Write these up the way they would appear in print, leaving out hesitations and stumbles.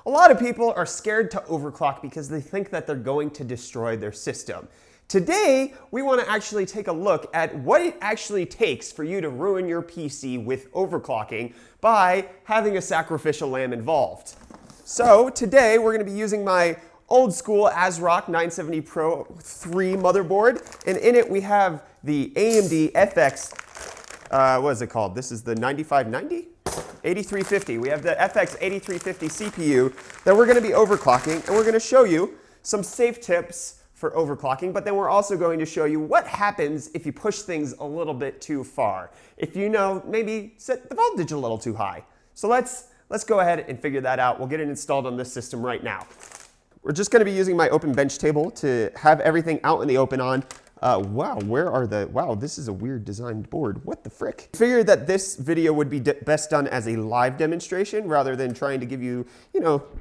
A lot of people are scared to overclock because they think that they're going to destroy their system. Today, we want to actually take a look at what it actually takes for you to ruin your PC with overclocking by having a sacrificial lamb involved. So today, we're going to be using my old school ASRock 970 Pro 3 motherboard, and in it we have the AMD FX, what is it called? This is the 9590? 8350. We have the FX 8350 CPU that we're going to be overclocking, and we're going to show you some safe tips for overclocking, but then we're also going to show you what happens if you push things a little bit too far. If you maybe set the voltage a little too high. So let's go ahead and figure that out. We'll get it installed on this system right now. We're just going to be using my open bench table to have everything out in the open on. Wow, this is a weird designed board. What the frick? I figured that this video would be best done as a live demonstration rather than trying to give you,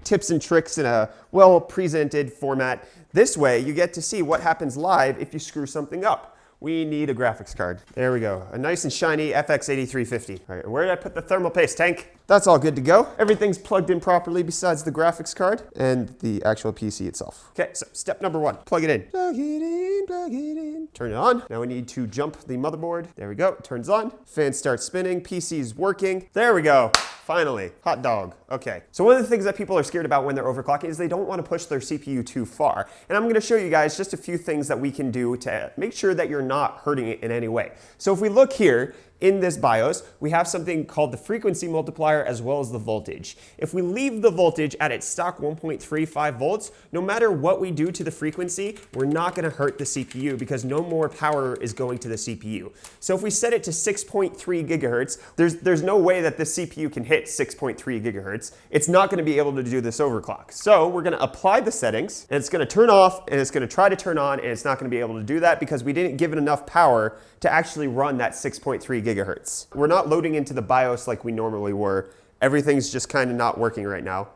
tips and tricks in a well-presented format. This way, you get to see what happens live if you screw something up. We need a graphics card. There we go. A nice and shiny FX 8350. All right, where did I put the thermal paste tank? That's all good to go. Everything's plugged in properly besides the graphics card and the actual PC itself. Okay, so step number one, plug it in. Plug it in, plug it in. Turn it on. Now we need to jump the motherboard. There we go, it turns on. Fan starts spinning, PC's working. There we go. Finally, hot dog. Okay, so one of the things that people are scared about when they're overclocking is they don't want to push their CPU too far. And I'm going to show you guys just a few things that we can do to make sure that you're not hurting it in any way. So if we look here, in this BIOS, we have something called the frequency multiplier as well as the voltage. If we leave the voltage at its stock 1.35 volts, no matter what we do to the frequency, we're not going to hurt the CPU because no more power is going to the CPU. So if we set it to 6.3 gigahertz, there's no way that this CPU can hit 6.3 gigahertz. It's not going to be able to do this overclock. So we're going to apply the settings, and it's going to turn off, and it's going to try to turn on, and it's not going to be able to do that because we didn't give it enough power to actually run that 6.3 gigahertz. We're not loading into the BIOS like we normally were. Everything's just kind of not working right now.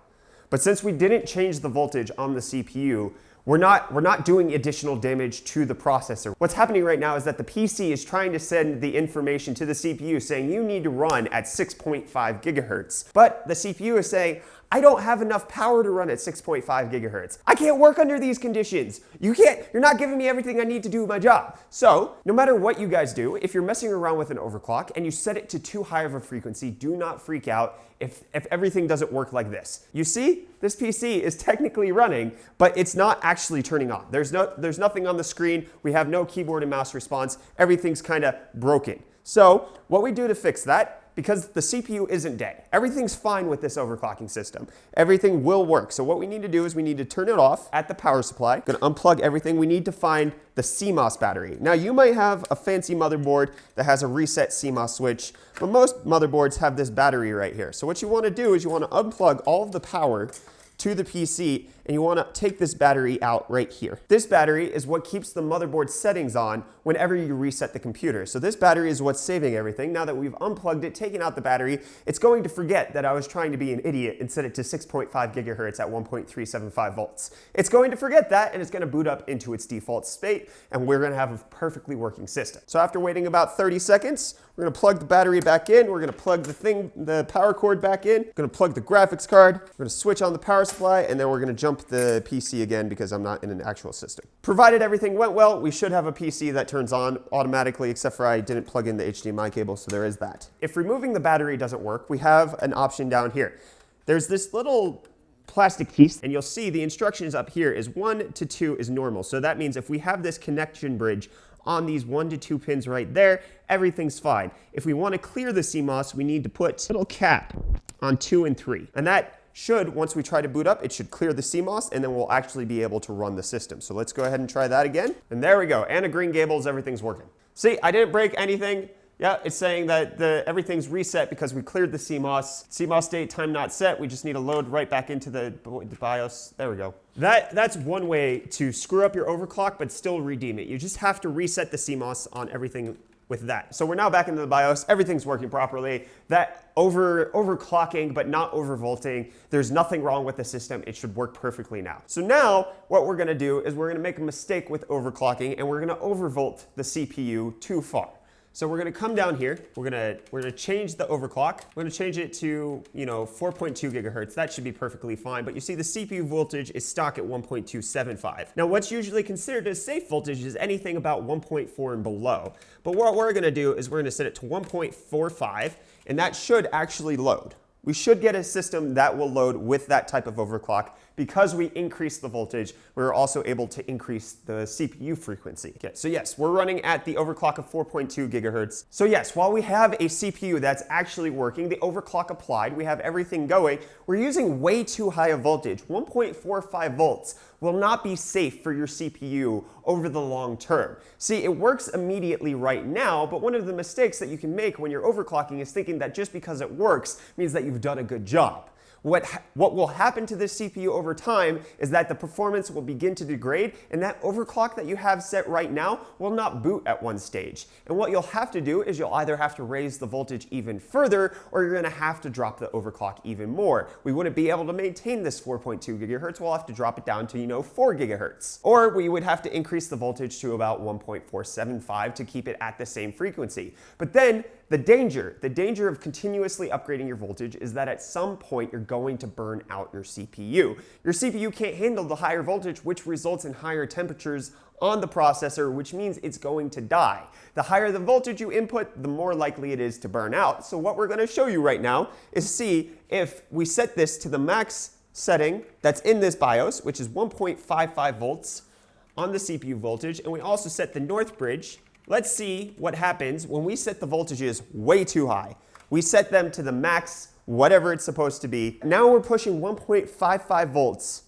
But since we didn't change the voltage on the CPU, we're not doing additional damage to the processor. What's happening right now is that the PC is trying to send the information to the CPU saying you need to run at 6.5 gigahertz. But the CPU is saying, I don't have enough power to run at 6.5 gigahertz. I can't work under these conditions. You're not giving me everything I need to do my job. So no matter what you guys do, if you're messing around with an overclock and you set it to too high of a frequency, do not freak out if everything doesn't work like this. You see, this PC is technically running, but it's not actually turning on. There's nothing on the screen. We have no keyboard and mouse response. Everything's kind of broken. So what we do to fix that, because the CPU isn't dead. Everything's fine with this overclocking system. Everything will work. So what we need to do is we need to turn it off at the power supply. Gonna unplug everything. We need to find the CMOS battery. Now you might have a fancy motherboard that has a reset CMOS switch, but most motherboards have this battery right here. So what you wanna do is you wanna unplug all of the power to the PC, and you want to take this battery out right here. This battery is what keeps the motherboard settings on whenever you reset the computer. So this battery is what's saving everything. Now that we've unplugged it, taken out the battery, it's going to forget that I was trying to be an idiot and set it to 6.5 gigahertz at 1.375 volts. It's going to forget that, and it's going to boot up into its default state, and we're going to have a perfectly working system. So after waiting about 30 seconds, we're going to plug the battery back in. We're going to plug the power cord back in. We're going to plug the graphics card. We're going to switch on the power supply, and then we're going to jump the PC again because I'm not in an actual system. Provided everything went well, we should have a PC that turns on automatically, except for I didn't plug in the HDMI cable, so there is that. If removing the battery doesn't work, we have an option down here. There's this little plastic piece, and you'll see the instructions up here is 1 to 2 is normal. So that means if we have this connection bridge on these 1 to 2 pins right there, everything's fine. If we want to clear the CMOS, we need to put a little cap on 2 and 3. And that should, once we try to boot up, it should clear the CMOS, and then we'll actually be able to run the system. So let's go ahead and try that again. And there we go. Anna Green Gables, everything's working. See, I didn't break anything. Yeah, it's saying that everything's reset because we cleared the CMOS. CMOS date time not set. We just need to load right back into the BIOS. There we go. That's one way to screw up your overclock, but still redeem it. You just have to reset the CMOS on everything with that. So we're now back into the BIOS. Everything's working properly. That overclocking, but not overvolting. There's nothing wrong with the system. It should work perfectly now. So now what we're gonna do is we're gonna make a mistake with overclocking, and we're gonna overvolt the CPU too far. So we're going to come down here. We're going to change the overclock. We're going to change it to, 4.2 gigahertz. That should be perfectly fine. But you see the CPU voltage is stuck at 1.275. Now, what's usually considered as safe voltage is anything about 1.4 and below. But what we're going to do is we're going to set it to 1.45, and that should actually load. We should get a system that will load with that type of overclock. Because we increased the voltage, we're also able to increase the CPU frequency. Okay, so yes, we're running at the overclock of 4.2 gigahertz. So yes, while we have a CPU that's actually working, the overclock applied, we have everything going, we're using way too high a voltage. 1.45 volts will not be safe for your CPU over the long term. See, it works immediately right now, but one of the mistakes that you can make when you're overclocking is thinking that just because it works means that you've done a good job. What will happen to this CPU over time is that the performance will begin to degrade, and that overclock that you have set right now will not boot at one stage. And what you'll have to do is you'll either have to raise the voltage even further, or you're going to have to drop the overclock even more. We wouldn't be able to maintain this 4.2 gigahertz. We'll have to drop it down to, 4 gigahertz. Or we would have to increase the voltage to about 1.475 to keep it at the same frequency. But then the danger of continuously upgrading your voltage is that at some point you're going to burn out your CPU. Your CPU can't handle the higher voltage, which results in higher temperatures on the processor, which means it's going to die. The higher the voltage you input, the more likely it is to burn out. So what we're going to show you right now is see if we set this to the max setting that's in this BIOS, which is 1.55 volts on the CPU voltage, and we also set the north bridge. Let's see what happens when we set the voltages way too high. We set them to the max, whatever it's supposed to be. Now we're pushing 1.55 volts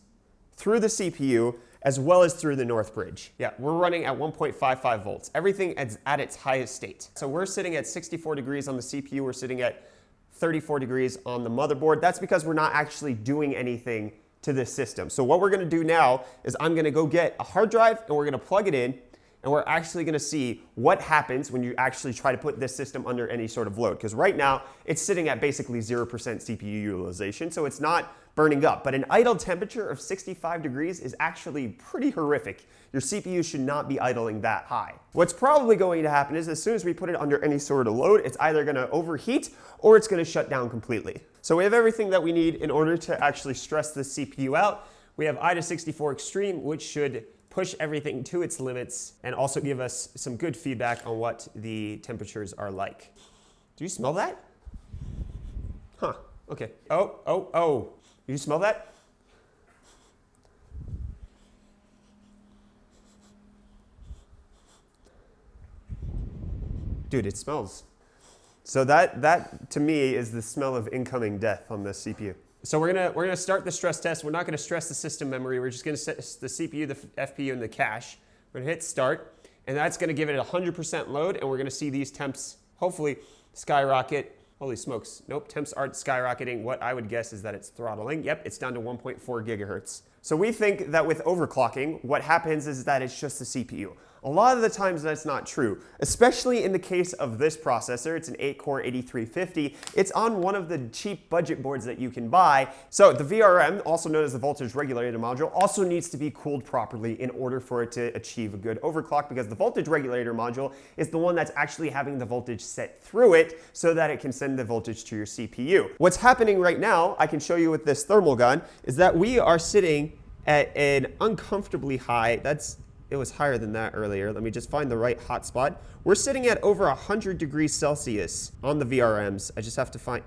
through the CPU as well as through the north bridge. Yeah, we're running at 1.55 volts. Everything is at its highest state. So we're sitting at 64 degrees on the CPU. We're sitting at 34 degrees on the motherboard. That's because we're not actually doing anything to this system. So what we're going to do now is I'm going to go get a hard drive and we're going to plug it in. And we're actually going to see what happens when you actually try to put this system under any sort of load. Because right now, it's sitting at basically 0% CPU utilization, so it's not burning up. But an idle temperature of 65 degrees is actually pretty horrific. Your CPU should not be idling that high. What's probably going to happen is as soon as we put it under any sort of load, it's either going to overheat or it's going to shut down completely. So we have everything that we need in order to actually stress the CPU out. We have I/64 Extreme, which should push everything to its limits and also give us some good feedback on what the temperatures are like. Do you smell that? Huh, okay. Oh. You smell that? Dude, it smells. So that to me is the smell of incoming death on the CPU. So we're gonna start the stress test. We're not gonna stress the system memory. We're just gonna set the CPU, the FPU, and the cache. We're gonna hit start, and that's gonna give it 100% load, and we're gonna see these temps hopefully skyrocket. Holy smokes, nope, temps aren't skyrocketing. What I would guess is that it's throttling. Yep, it's down to 1.4 gigahertz. So we think that with overclocking, what happens is that it's just the CPU. A lot of the times that's not true, especially in the case of this processor. It's an 8-core 8350. It's on one of the cheap budget boards that you can buy. So the VRM, also known as the voltage regulator module, also needs to be cooled properly in order for it to achieve a good overclock, because the voltage regulator module is the one that's actually having the voltage set through it so that it can send the voltage to your CPU. What's happening right now, I can show you with this thermal gun, is that we are sitting at an uncomfortably high, it was higher than that earlier. Let me just find the right hot spot. We're sitting at over 100 degrees Celsius on the VRMs. I just have to find,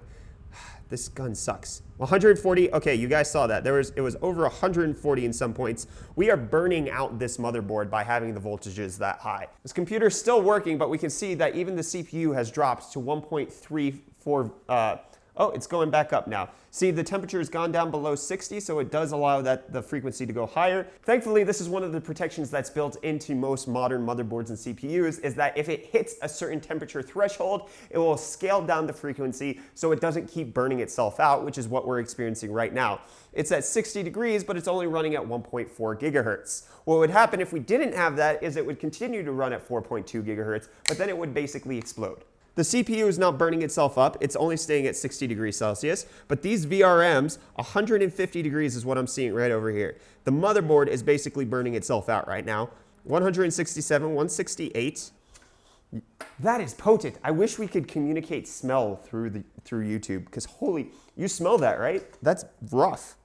this gun sucks. 140, okay, you guys saw that. It was over 140 in some points. We are burning out this motherboard by having the voltages that high. This computer is still working, but we can see that even the CPU has dropped to 1.34, oh, it's going back up now. See, the temperature has gone down below 60, so it does allow the frequency to go higher. Thankfully, this is one of the protections that's built into most modern motherboards and CPUs, is that if it hits a certain temperature threshold, it will scale down the frequency so it doesn't keep burning itself out, which is what we're experiencing right now. It's at 60 degrees, but it's only running at 1.4 gigahertz. What would happen if we didn't have that is it would continue to run at 4.2 gigahertz, but then it would basically explode. The CPU is not burning itself up. It's only staying at 60 degrees Celsius. But these VRMs, 150 degrees is what I'm seeing right over here. The motherboard is basically burning itself out right now. 167, 168, That is potent. I wish we could communicate smell through YouTube, because holy, you smell that, right? That's rough.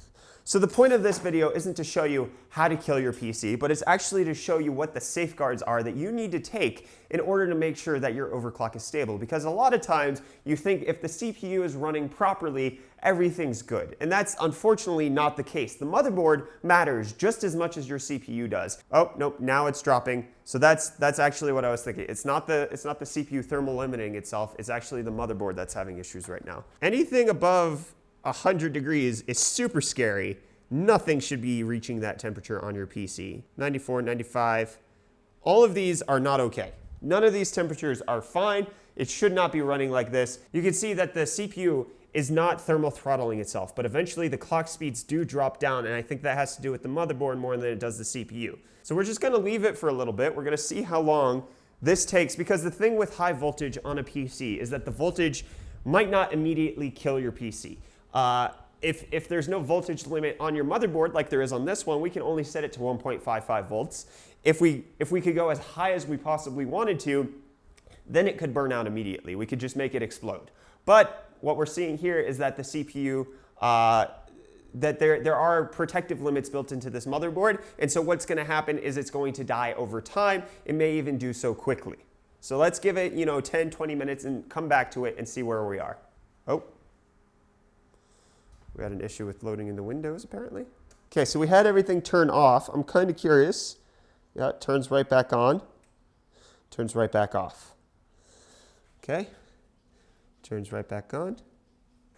So the point of this video isn't to show you how to kill your PC, but it's actually to show you what the safeguards are that you need to take in order to make sure that your overclock is stable. Because a lot of times you think if the CPU is running properly, everything's good. And that's unfortunately not the case. The motherboard matters just as much as your CPU does. Oh, nope, now it's dropping. So that's actually what I was thinking. It's not the CPU thermal limiting itself, it's actually the motherboard that's having issues right now. Anything above 100 degrees is super scary. Nothing should be reaching that temperature on your PC. 94, 95. All of these are not okay. None of these temperatures are fine. It should not be running like this. You can see that the CPU is not thermal throttling itself, but eventually the clock speeds do drop down, and I think that has to do with the motherboard more than it does the CPU. So we're just gonna leave it for a little bit. We're gonna see how long this takes, because the thing with high voltage on a PC is that the voltage might not immediately kill your PC. If there's no voltage limit on your motherboard like there is on this one, we can only set it to 1.55 volts. If we could go as high as we possibly wanted to, then it could burn out immediately. We could just make it explode. But what we're seeing here is that the CPU, that there are protective limits built into this motherboard, and so what's gonna happen is it's going to die over time. It may even do so quickly. So let's give it 10, 20 minutes and come back to it and see where we are. Oh. We had an issue with loading in the Windows, apparently. Okay, so we had everything turned off. I'm kind of curious. Yeah, it turns right back on. Turns right back off. Okay. Turns right back on.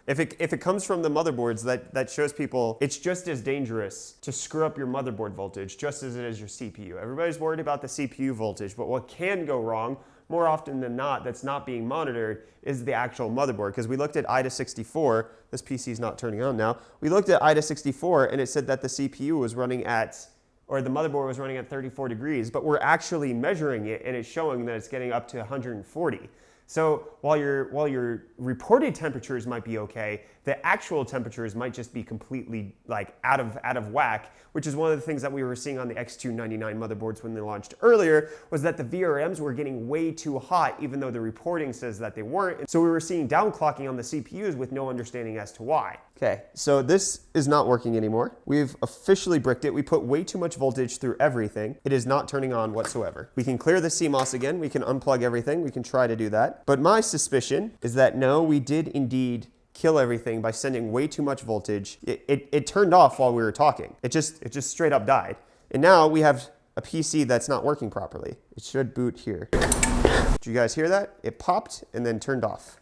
If it comes from the motherboards, that shows people it's just as dangerous to screw up your motherboard voltage just as it is your CPU. Everybody's worried about the CPU voltage, but what can go wrong more often than not that's not being monitored is the actual motherboard. Because we looked at IDA64, this PC is not turning on now. We looked at IDA64 and it said that the CPU was running at, or the motherboard was running at 34 degrees, but we're actually measuring it and it's showing that it's getting up to 140. So while your reported temperatures might be okay, the actual temperatures might just be completely like out of whack, which is one of the things that we were seeing on the X299 motherboards when they launched earlier, was that the VRMs were getting way too hot even though the reporting says that they weren't. And so we were seeing downclocking on the CPUs with no understanding as to why. Okay, so this is not working anymore. We've officially bricked it. We put way too much voltage through everything. It is not turning on whatsoever. We can clear the CMOS again. We can unplug everything. We can try to do that. But my suspicion is that no, we did indeed kill everything by sending way too much voltage. It turned off while we were talking. It just straight up died. And now we have a PC that's not working properly. It should boot here. Did you guys hear that? It popped and then turned off.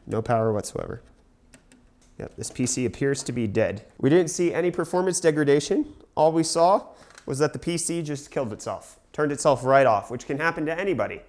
No power whatsoever. Yep, this PC appears to be dead. We didn't see any performance degradation. All we saw was that the PC just killed itself, turned itself right off, which can happen to anybody.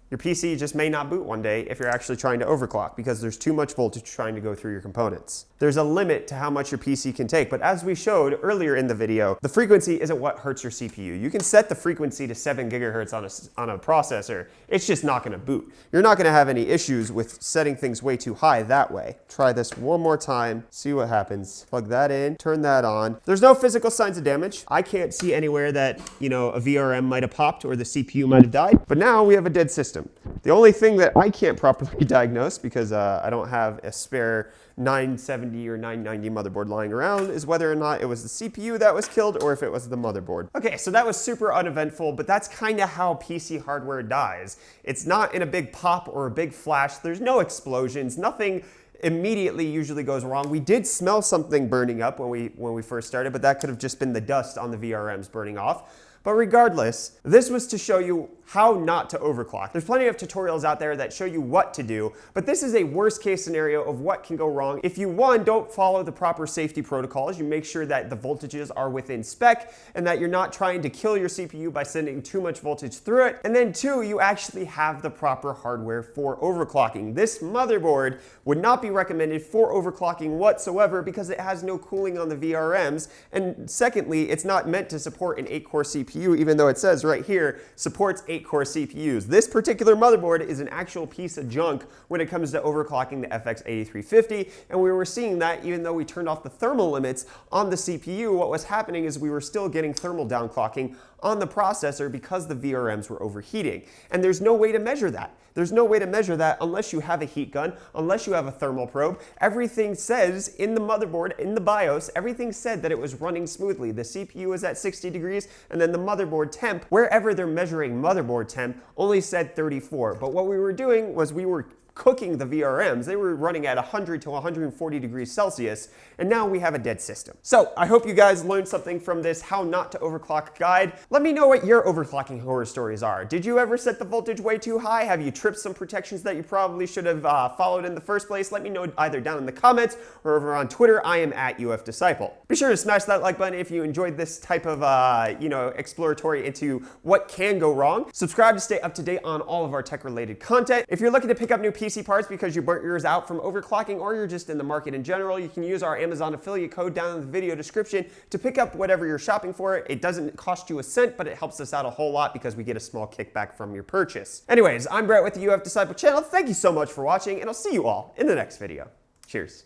Your PC just may not boot one day if you're actually trying to overclock because there's too much voltage trying to go through your components. There's a limit to how much your PC can take, but as we showed earlier in the video, the frequency isn't what hurts your CPU. You can set the frequency to 7 gigahertz on a processor. It's just not gonna boot. You're not gonna have any issues with setting things way too high that way. Try this one more time, see what happens. Plug that in, turn that on. There's no physical signs of damage. I can't see anywhere that, a VRM might have popped or the CPU might have died, but now we have a dead system. The only thing that I can't properly diagnose, because I don't have a spare 970 or 990 motherboard lying around, is whether or not it was the CPU that was killed or if it was the motherboard. Okay, so that was super uneventful, but that's kind of how PC hardware dies. It's not in a big pop or a big flash. There's no explosions, nothing immediately usually goes wrong. We did smell something burning up when we first started, but that could have just been the dust on the VRMs burning off. But regardless, this was to show you how not to overclock. There's plenty of tutorials out there that show you what to do, but this is a worst case scenario of what can go wrong. If you, one, don't follow the proper safety protocols, you make sure that the voltages are within spec and that you're not trying to kill your CPU by sending too much voltage through it. And then two, you actually have the proper hardware for overclocking. This motherboard would not be recommended for overclocking whatsoever because it has no cooling on the VRMs. And secondly, it's not meant to support an 8-core CPU, even though it says right here, supports 8-core CPUs. This particular motherboard is an actual piece of junk when it comes to overclocking the FX 8350, and we were seeing that even though we turned off the thermal limits on the CPU, what was happening is we were still getting thermal downclocking on the processor because the VRMs were overheating. And there's no way to measure that. There's no way to measure that unless you have a heat gun, unless you have a thermal probe. Everything says in the motherboard, in the BIOS, everything said that it was running smoothly. The CPU was at 60 degrees, and then the motherboard temp, wherever they're measuring motherboard temp, only said 34. But what we were doing was we were cooking the VRMs. They were running at 100 to 140 degrees Celsius, and now we have a dead system. So I hope you guys learned something from this how not to overclock guide. Let me know what your overclocking horror stories are. Did you ever set the voltage way too high? Have you tripped some protections that you probably should have followed in the first place? Let me know either down in the comments or over on Twitter. I am at UFDisciple. Be sure to smash that like button if you enjoyed this type of exploratory into what can go wrong. Subscribe to stay up to date on all of our tech-related content. If you're looking to pick up new PC parts because you burnt yours out from overclocking, or you're just in the market in general, you can use our Amazon affiliate code down in the video description to pick up whatever you're shopping for. It doesn't cost you a cent, but it helps us out a whole lot because we get a small kickback from your purchase. Anyways, I'm Brett with the UFDisciple channel. Thank you so much for watching, and I'll see you all in the next video. Cheers.